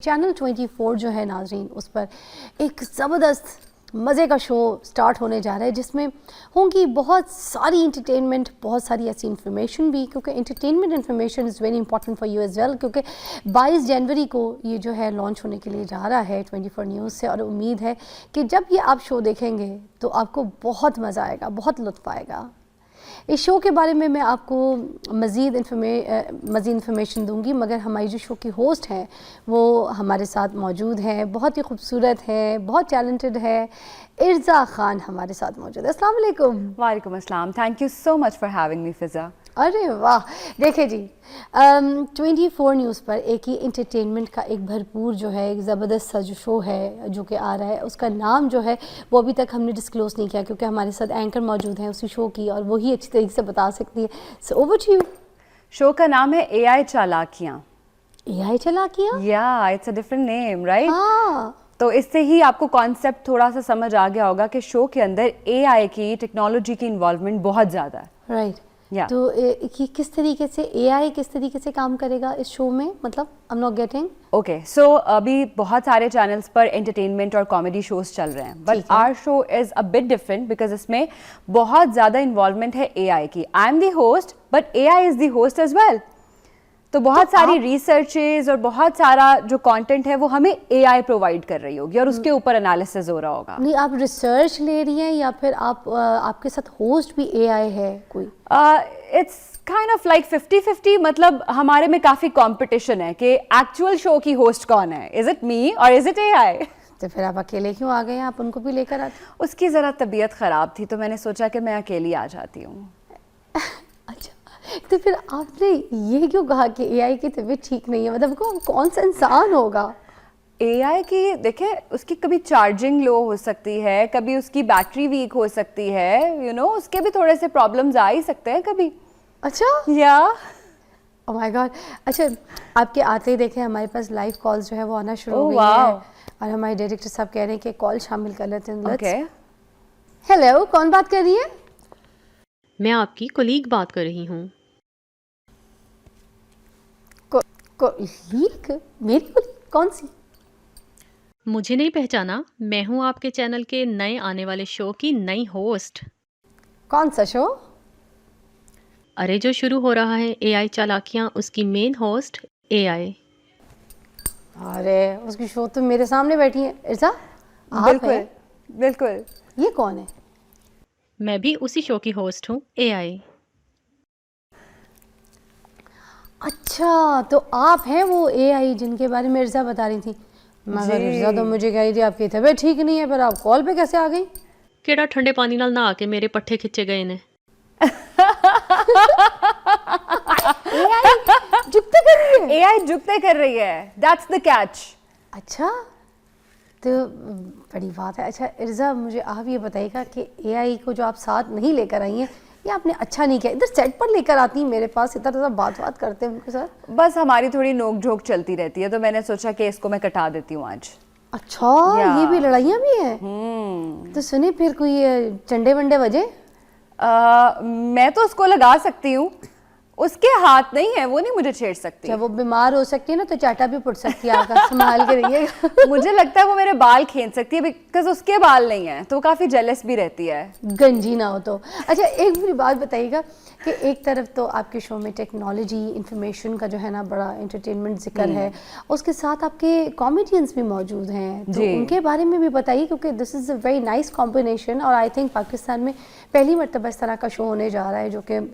Channel 24 जो है नाजरीन, उस पर एक ज़बरदस्त मज़े का शो स्टार्ट होने जा रहा है जिसमें होंगी बहुत सारी इंटरटेनमेंट, बहुत सारी ऐसी इन्फॉर्मेशन भी, क्योंकि entertainment information is very important for you as well. क्योंकि 22 जनवरी को ये जो है लॉन्च होने के लिए जा रहा है 24 न्यूज़ से, और उम्मीद है कि जब ये आप शो देखेंगे तो आपको बहुत मज़ा आएगा, बहुत लुत्फ़ आएगा। इस शो के बारे में मैं आपको मज़ीद इन्फॉर्मेशन दूंगी, मगर हमारी जो शो की होस्ट हैं वो हमारे साथ मौजूद हैं, बहुत ही खूबसूरत हैं, बहुत टैलेंटेड है। इर्ज़ा खान हमारे साथ मौजूद है। अस्सलाम वालेकुम। वालेकुम अस्सलाम। Thank you so much for having me Fiza. अरे वाह, देखिए जी 24 न्यूज़ पर एक ही इंटरटेनमेंट का एक भरपूर जो है एक ज़बरदस्त सा जो शो है जो कि आ रहा है, उसका नाम जो है वो अभी तक हमने डिस्क्लोज़ नहीं किया, क्योंकि हमारे साथ एंकर मौजूद हैं उसी शो की और वही अच्छी तरीके से बता सकती है। So over to you. Show का नाम है AI चालाकियाँ। AI चालाकियाँ? या it's a different name, right? हाँ। तो इससे ही आपको कॉन्सेप्ट थोड़ा सा समझ आ गया होगा कि शो के अंदर AI की टेक्नोलॉजी की इन्वॉल्वमेंट बहुत ज़्यादा है। राइट। Yeah. तो ये किस तरीके से AI किस तरीके से काम करेगा इस शो में, मतलब I am not getting. Okay, so अभी बहुत सारे चैनल्स पर एंटरटेनमेंट और कॉमेडी शोज चल रहे हैं, but our show is a bit different because इसमें बहुत ज़्यादा इन्वॉल्वमेंट है AI की। I am the host but AI is the host as well. तो बहुत सारी रिसर्चेस और बहुत सारा जो कंटेंट है वो हमें AI प्रोवाइड कर रही होगी और उसके ऊपर एनालिसिस हो रहा होगा। नहीं, आप रिसर्च ले रही हैं या फिर आप आपके साथ होस्ट भी AI है कोई? इट्स काइंड ऑफ लाइक 50-50, मतलब हमारे में काफ़ी कंपटीशन है कि एक्चुअल शो की होस्ट कौन है, इज इट मी और इज इट AI। तो फिर आप अकेले क्यों आ गए हैं? आप उनको भी लेकर आते। उसकी ज़रा तबीयत ख़राब थी तो मैंने सोचा कि मैं अकेली आ जाती हूँ। अच्छा, तो फिर आपने ये क्यों कहा कि AI की तबीयत ठीक नहीं है? मतलब कौन सा इंसान होगा? AI की देखें, उसकी कभी चार्जिंग लो हो सकती है, कभी उसकी बैटरी वीक हो सकती है, यू नो उसके भी थोड़े से प्रॉब्लम्स आ ही सकते हैं कभी। अच्छा, या ओह माय गॉड। अच्छा, आपके आते ही देखें हमारे पास लाइव कॉल्स जो है वो आना शुरू हो Oh, गई wow. है, और हमारे डायरेक्टर साहब कह रहे हैं कि कॉल शामिल कर लेते हैं। ओके, हेलो, कौन बात कर रही है? मैं आपकी कोलीग बात कर रही हूँ। कोलीग? मेरी कोलीग कौन सी? मुझे नहीं पहचाना? मैं हूँ आपके चैनल के नए आने वाले शो की नई होस्ट। कौन सा शो? अरे जो शुरू हो रहा है AI चालाकियाँ, उसकी मेन होस्ट AI। अरे उसकी शो तो मेरे सामने बैठी है। इर्जा, आप बिल्कुल हैं? बिल्कुल। ये कौन है? मैं भी उसी शो की होस्ट हूँ, AI। अच्छा, तो आप हैं वो AI जिनके बारे में इर्जा बता रही थी। मगर इर्जा तो मुझे कह रही थी आपकी तबीयत ठीक नहीं है, पर आप कॉल पे कैसे आ गई? केड़ा ठंडे पानी नाल नहा के मेरे पट्ठे खिंचे गए ने। AI जुगते कर रही है। AI जुगते कर रही है, दैट्स द कैच। अच्छा, तो बड़ी बात है। अच्छा इर्जा, मुझे आप ये बताइएगा कि AI को जो आप साथ नहीं लेकर आई हैं, ये आपने अच्छा नहीं किया। इधर सेट पर लेकर आती हैं मेरे पास, इतना बात करते हैं उनके साथ। बस हमारी थोड़ी नोक झोंक चलती रहती है तो मैंने सोचा कि इसको मैं कटा देती हूँ आज। अच्छा, ये भी लड़ाइयाँ भी हैं? तो सुनिए, फिर कोई चंडे वंडे बजे? मैं तो उसको लगा सकती हूँ, उसके हाथ नहीं है, वो नहीं मुझे छेड़ सकती। जब वो बीमार हो सकती है ना तो चाटा भी पड़ सकती है, आकर संभाल के रहिएगा। मुझे लगता है वो मेरे बाल खींच सकती है बिकॉज उसके बाल नहीं है, तो वो काफी जेलस भी रहती है। गंजी ना हो तो। अच्छा, एक मेरी बात बताइएगा कि एक तरफ तो आपके शो में टेक्नोलॉजी इंफॉर्मेशन का जो है ना बड़ा एंटरटेनमेंट जिक्र है, उसके साथ आपके कॉमेडियंस भी मौजूद हैं, तो उनके बारे में भी बताइए, क्योंकि this is a very nice combination. और आई थिंक पाकिस्तान में पहली मरतबा इस तरह का शो होने जा रहा है जो कि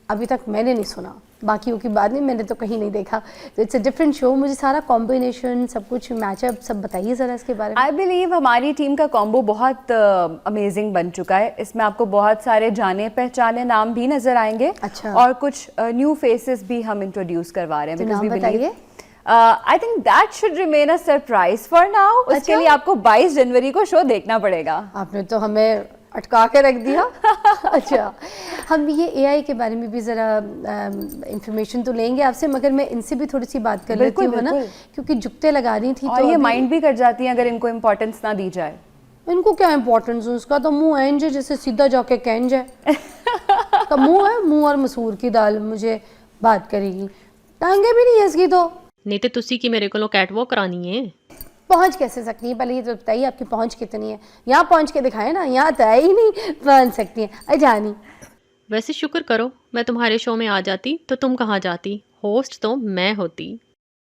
अभी तक मैंने नहीं सुना। बाकियों की बात नहीं, मैंने तो कहीं नहीं देखा। तो इट्स अ डिफरेंट शो। मुझे सारा कॉम्बिनेशन, सब कुछ मैचअप सब बताइए ज़रा इसके बारे में। आई बिलीव हमारी टीम का कॉम्बो बहुत अमेजिंग बन चुका है। इसमें आपको बहुत सारे जाने पहचाने नाम भी नजर आएंगे। अच्छा। और कुछ न्यू फेसेस भी हम इंट्रोड्यूस करवा रहे हैं। तो नाम बताइए। I think that should remain a surprise for now. उसके लिए आपको 22 जनवरी को शो देखना पड़ेगा। आपने तो हमें अटका के रख दिया। अच्छा, हम ये AI के बारे में भी ज़रा इंफॉर्मेशन तो लेंगे आपसे, मगर मैं इनसे भी थोड़ी सी बात कर लेती हूँ ना, क्योंकि जुगते लगा रही थी। और तो ये माइंड भी कर जाती हैं अगर इनको इम्पोर्टेंस ना दी जाए। इनको क्या इम्पोर्टेंस है? उसका तो मुंह एंज है, जैसे सीधा जाके कैंज है। का मुंह है, मुंह और मसूर की दाल मुझे बात करेगी, टांगे भी नहीं है इसकी तो। नहीं तो तुसी की मेरे को कैटवॉक करानी है। पहुंच कैसे सकती हैं, पहले ये तो बताइए आपकी पहुंच कितनी है। यहाँ पहुंच के दिखाएं ना, यहाँ तो है ही नहीं पहुंच सकती हैं। अजानी वैसे शुक्र करो मैं तुम्हारे शो में आ जाती तो तुम कहाँ जाती, होस्ट तो मैं होती।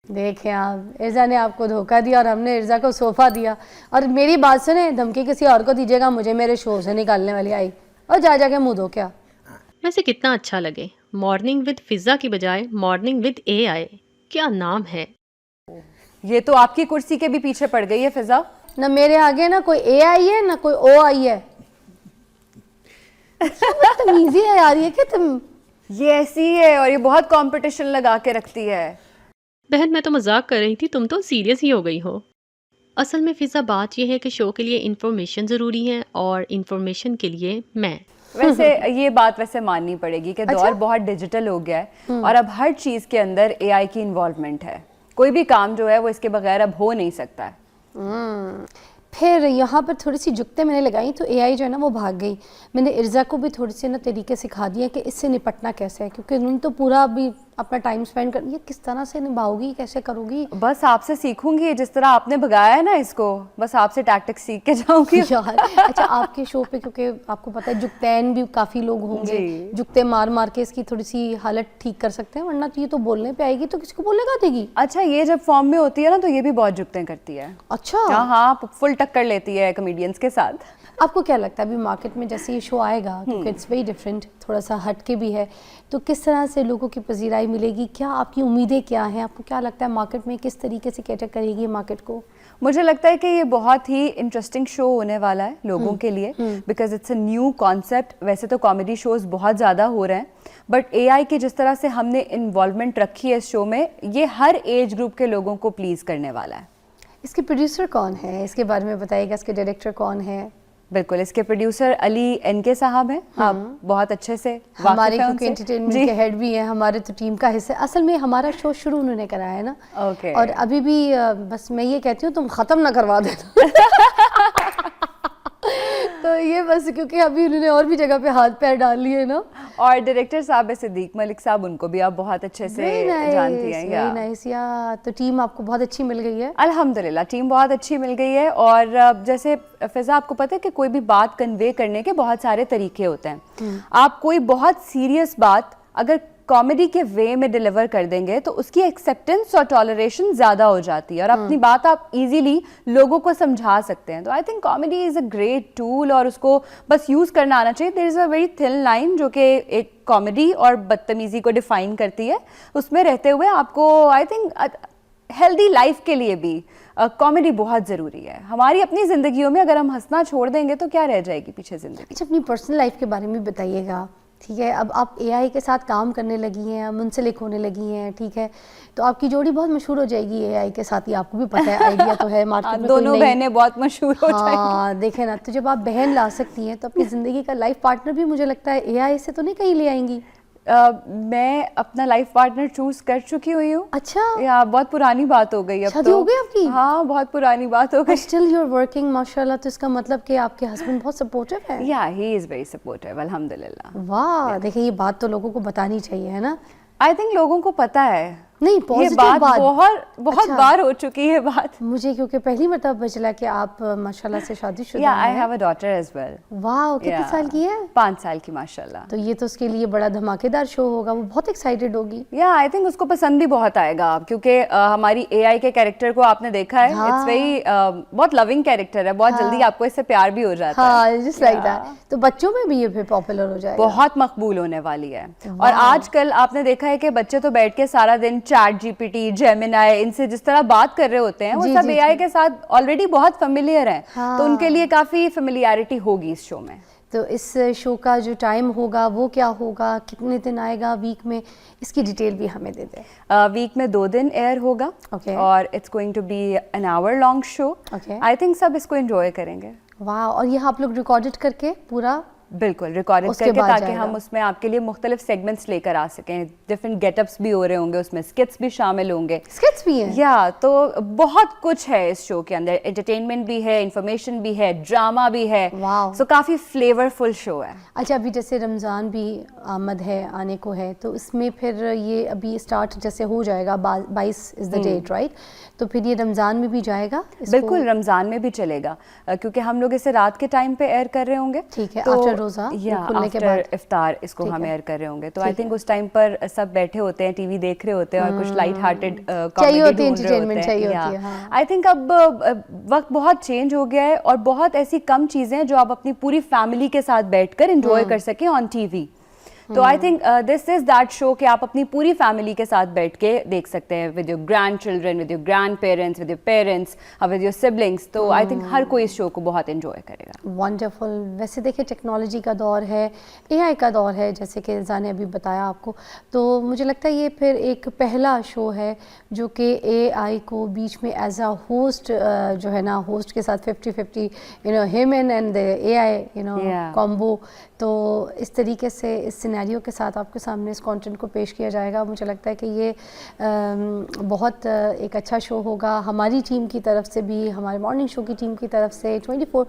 देखें आप, इर्जा ने आपको धोखा दिया और हमने इर्जा को सोफा दिया। और मेरी बात सुने, धमकी किसी और को दीजिएगा, मुझे मेरे शो से निकालने वाली आई और जा जाके मुंह धो क्या। वैसे कितना अच्छा लगे, मॉर्निंग विद फिज़ा की बजाय मॉर्निंग विद AI। क्या नाम है। ये तो आपकी कुर्सी के भी पीछे पड़ गई है फिजा। ना मेरे आगे ना कोई AI है ना कोई OI है। तमीज़ी है यार ये, क्या तुम। ये ऐसी है और ये बहुत कंपटीशन लगा के रखती है। बहन मैं तो मजाक कर रही थी, तुम तो सीरियस ही हो गई हो। असल में फिज़ा बात यह है कि शो के लिए इंफॉर्मेशन ज़रूरी है और इंफॉर्मेशन के लिए मैं। वैसे ये बात वैसे माननी पड़ेगी कि दौर बहुत डिजिटल हो गया है और अब हर चीज़ के अंदर AI की इन्वॉल्वमेंट है। कोई भी काम जो है वो इसके बगैर अब हो नहीं सकता है। फिर यहाँ पर थोड़ी सी जुगतें मैंने लगाई तो AI जो है ना वो भाग गई। मैंने इर्जा को भी थोड़ी सी ना तरीके सिखा दिया कि इससे निपटना कैसे है, क्योंकि उन्होंने तो पूरा अभी अपना टाइम स्पेंड कर, ये किस तरह से निभाओगी, कैसे करोगी। बस आपसे सीखूंगी, जिस तरह आपने भगाया है ना इसको, बस आपसे टैक्टिक्स सीख के जाऊंगी। यार अच्छा, आपके शो पे क्योंकि आपको पता है जुगतैन भी काफ़ी लोग होंगे, जुगते मार मार के इसकी थोड़ी सी हालत ठीक कर सकते हैं, वरना तो ये तो बोलने पे आएगी तो किसको बोलने का देगी। अच्छा, ये जब फॉर्म में होती है ना तो ये भी बहुत जुगतें करती है। अच्छा हाँ हाँ, फुल टक्कर लेती है कॉमेडियंस के साथ। आपको क्या लगता है अभी मार्केट में जैसे ये शो आएगा, क्योंकि इट्स वेरी डिफरेंट, थोड़ा सा हट के भी है, तो किस तरह से लोगों की पजीराई मिलेगी, क्या आपकी उम्मीदें क्या हैं, आपको क्या लगता है मार्केट में किस तरीके से कैटर करेगी मार्केट को। मुझे लगता है कि ये बहुत ही इंटरेस्टिंग शो होने वाला है लोगों के लिए, because it's a new concept. वैसे तो कॉमेडी शोज बहुत ज़्यादा हो रहे हैं, बट AI की जिस तरह से हमने इन्वॉल्वमेंट रखी है इस शो में, ये हर एज ग्रुप के लोगों को प्लीज़ करने वाला है। इसके प्रोड्यूसर कौन है, इसके बारे में बताइएगा, इसके डायरेक्टर कौन है। बिल्कुल, इसके प्रोड्यूसर अली NK साहब हैं। आप बहुत अच्छे से हमारे क्योंकि एंटरटेनमेंट के हेड भी हैं, हमारे तो टीम का हिस्सा। असल में हमारा शो शुरू उन्होंने कराया है ना। ओके। और अभी भी बस मैं ये कहती हूँ तुम ख़त्म ना करवा देना। तो ये बस क्योंकि अभी उन्होंने और भी जगह पे हाथ पैर डाल लिए ना। और डायरेक्टर साहब है सिद्दीक मलिक साहब, उनको भी आप बहुत अच्छे से जानती हैं। वेरी नाइस या तो टीम आपको बहुत अच्छी मिल गई है। अल्हम्दुलिल्लाह टीम बहुत अच्छी मिल गई है। और जैसे फिजा आपको पता है कि कोई भी बात कन्वे करने के बहुत सारे तरीके होते हैं। आप कोई बहुत सीरियस बात अगर कॉमेडी के वे में डिलीवर कर देंगे तो उसकी एक्सेप्टेंस और टॉलरेशन ज़्यादा हो जाती है और अपनी बात आप इजीली लोगों को समझा सकते हैं। तो I think comedy is a great tool और उसको बस यूज़ करना आना चाहिए। There is a very thin line जो कि एक कॉमेडी और बदतमीज़ी को डिफ़ाइन करती है। उसमें रहते हुए आपको आई थिंक हेल्दी लाइफ के लिए भी कॉमेडी बहुत ज़रूरी है। हमारी अपनी ज़िंदगियों में अगर हम हंसना छोड़ देंगे तो क्या रह जाएगी पीछे ज़िंदगी। अच्छा, अपनी पर्सनल लाइफ के बारे में बताइएगा। ठीक है, अब आप AI के साथ काम करने लगी हैं, मुंसलिक होने लगी हैं, ठीक है, तो आपकी जोड़ी बहुत मशहूर हो जाएगी AI के साथ, ही आपको भी पता है, आइडिया तो है मार्केट में। दोनों बहनें बहुत मशहूर हो जाएंगी। हाँ देखें ना, तो जब आप बहन ला सकती हैं तो अपनी ज़िंदगी का लाइफ पार्टनर भी मुझे लगता है AI से तो नहीं कहीं ले आएंगी। मैं अपना लाइफ पार्टनर चूज कर चुकी हुई हूँ। अच्छा, या बहुत पुरानी बात हो गई अब शादी तो। हो गई आपकी? हाँ बहुत पुरानी बात हो गई। स्टिल यू आर वर्किंग माशाल्लाह, तो इसका मतलब कि आपके हस्बैंड बहुत सपोर्टिव है। या ही इज वेरी सपोर्टिव अल्हम्दुलिल्लाह। वाह, देखिए ये बात तो लोगों को बतानी चाहिए, है ना। आई थिंक लोगों को पता है नहीं, ये पॉजिटिव बात बात बहुत अच्छा। बार हो चुकी है बात। मुझे क्योंकि पहली मरतबा चला कि आप माशाल्लाह से शादीशुदा या आई हैं। Have a daughter as well. वाह, कितने साल की है? 5 साल की माशाल्लाह। तो ये तो उसके लिए बड़ा धमाकेदार शो होगा, वो बहुत एक्साइटेड होगी। या आई थिंक उसको पसंद भी बहुत आएगा आप, क्योंकि हमारी AI के कैरेक्टर को आपने देखा है। इट्स वेरी बहुत लविंग कैरेक्टर है, बहुत जल्दी आपको इससे प्यार भी हो जाता है। हाँ, जस्ट लाइक दैट। तो बच्चों में भी ये फिर पॉपुलर हो जाएगा, बहुत मकबूल होने वाली है। और आजकल आपने देखा है कि बच्चे तो बैठ के सारा दिन चैट GPT, जेमिनाई, इनसे जिस तरह बात कर रहे होते हैं वो सब AI के साथ ऑलरेडी बहुत फेमिलियर हैं। हाँ। तो उनके लिए काफ़ी फेमिलियरिटी होगी इस शो में। तो इस शो का जो टाइम होगा वो क्या होगा, कितने दिन आएगा वीक में, इसकी डिटेल भी हमें दे दें। वीक में 2 दिन एयर होगा। Okay. और it's going to be an hour long show. Okay. I think सब इसको एंजॉय करेंगे। वाह, और ये आप लोग रिकॉर्डेड करके पूरा बिल्कुल रिकॉर्डेड उसके करके, बाद ताकि जाएगा। हम उसमें आपके लिए मुख्तलिफ सेगमेंट्स लेकर आ सकें, डिफरेंट गेटअप्स भी हो रहे होंगे उसमें, स्किट्स भी शामिल होंगे। स्किट्स भी हैं? या तो बहुत कुछ है इस शो के अंदर, एंटरटेनमेंट भी है, इंफॉर्मेशन भी है, ड्रामा भी है। वाओ। सो काफ़ी फ्लेवरफुल शो है। अच्छा, अभी जैसे रमज़ान भी आमद है, आने को है, तो इसमें फिर ये अभी स्टार्ट जैसे हो जाएगा, 22 इज़ द डेट, राइट? तो फिर ये रमज़ान में भी जाएगा इसको? बिल्कुल रमज़ान में भी चलेगा, क्योंकि हम लोग इसे रात के टाइम पे एयर कर रहे होंगे। ठीक है, तो आफ्टर रोज़ा, या खुलने के आफ्टर बाद इफ्तार इसको ठीक हम है। एयर कर रहे होंगे, तो ठीक आई थिंक उस टाइम पर सब बैठे होते हैं, टीवी देख रहे होते हैं और कुछ लाइट हार्टेड चाहिए होती है, entertainment चाहिए होती है, हाँ। आई थिंक अब वक्त बहुत चेंज हो गया है और बहुत ऐसी कम चीज़ें हैं जो आप अपनी पूरी फैमिली के साथ बैठकर एंजॉय कर सकें ऑन टीवी। तो I think this is that show कि आप अपनी पूरी फैमिली के साथ बैठ के देख सकते हैं, with your grand children, with your grand parents, with your parents, with your siblings. तो आई थिंक हर कोई इस शो को बहुत एंजॉय करेगा। वंडरफुल। वैसे देखिए, टेक्नोलॉजी का दौर है, एआई का दौर है, जैसे कि रिज़ा ने अभी बताया आपको, तो मुझे लगता है ये फिर एक पहला शो है जो कि एआई को बीच में एज अ होस्ट जो है ना, होस्ट के साथ 50-50, him and the AI Yeah. Combo. तो इस तरीके से इस सिनेरियो के साथ आपके सामने इस कंटेंट को पेश किया जाएगा। मुझे लगता है कि ये बहुत एक अच्छा शो होगा। हमारी टीम की तरफ से भी, हमारे मॉर्निंग शो की टीम की तरफ से, 24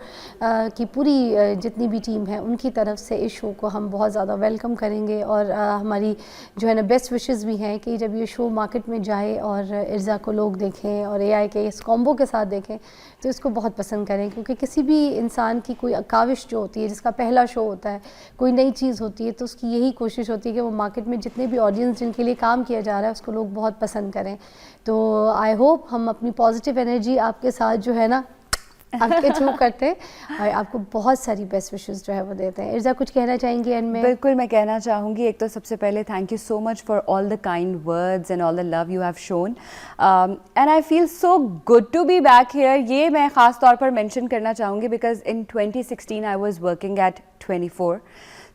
की पूरी जितनी भी टीम है उनकी तरफ से इस शो को हम बहुत ज़्यादा वेलकम करेंगे। और हमारी जो है ना बेस्ट विशेस भी हैं कि जब ये शो मार्केट में जाए और इर्ज़ा को लोग देखें और एआई के इस कॉम्बो के साथ देखें तो इसको बहुत पसंद करें, क्योंकि किसी भी इंसान की कोई काविश जो होती है, जिसका पहला शो होता है, कोई नई चीज़ होती है, तो उसकी यही कोशिश होती है कि वो मार्केट में जितने भी ऑडियंस जिनके लिए काम किया जा रहा है उसको लोग बहुत पसंद करें। तो आई होप हम अपनी पॉजिटिव एनर्जी आपके साथ जो है ना आपके थ्रू करते हैं और आपको बहुत सारी बेस्ट विशेस जो है वो देते हैं। इर्ज़ा कुछ कहना चाहेंगी एंड में? बिल्कुल, मैं कहना चाहूँगी, एक तो सबसे पहले thank you so much for all the kind words and all the love you have shown, and I feel so good to be back here. ये मैं ख़ास तौर पर मेंशन करना चाहूँगी because in 2016 I was working at 24,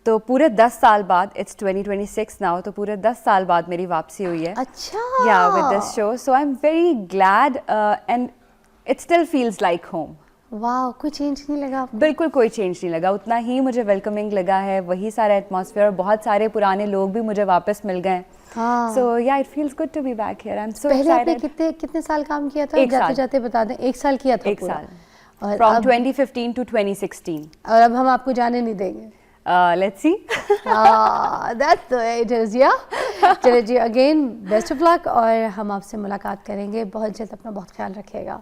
तो पूरे 10 साल बाद, इट्स 2026 नाउ, तो पूरे 10 साल बाद मेरी वापसी हुई है। अच्छा। या with this show, so I am very glad and it still feels like home. वाह, कोई चेंज नहीं लगा आपको? बिल्कुल कोई चेंज नहीं लगा, उतना ही मुझे वेलकमिंग लगा है, वही सारा एटमॉस्फेयर, और बहुत सारे पुराने लोग भी मुझे वापस मिल गए। हाँ। सो या it feels good to be back here. I am so पहले आपने एक्साइटेड। कितने साल काम किया था? एक जाते साल। जाते बता दें। 1 साल किया था? एक पूरा? साल, और फ्रॉम अब 2015 टू 2016। और अब हम आपको जाने नहीं देंगे। Let's see. That's it is, या चलिए जी, अगेन बेस्ट ऑफ लक और हम आपसे मुलाकात करेंगे बहुत जल्द। अपना बहुत ख्याल रखिएगा।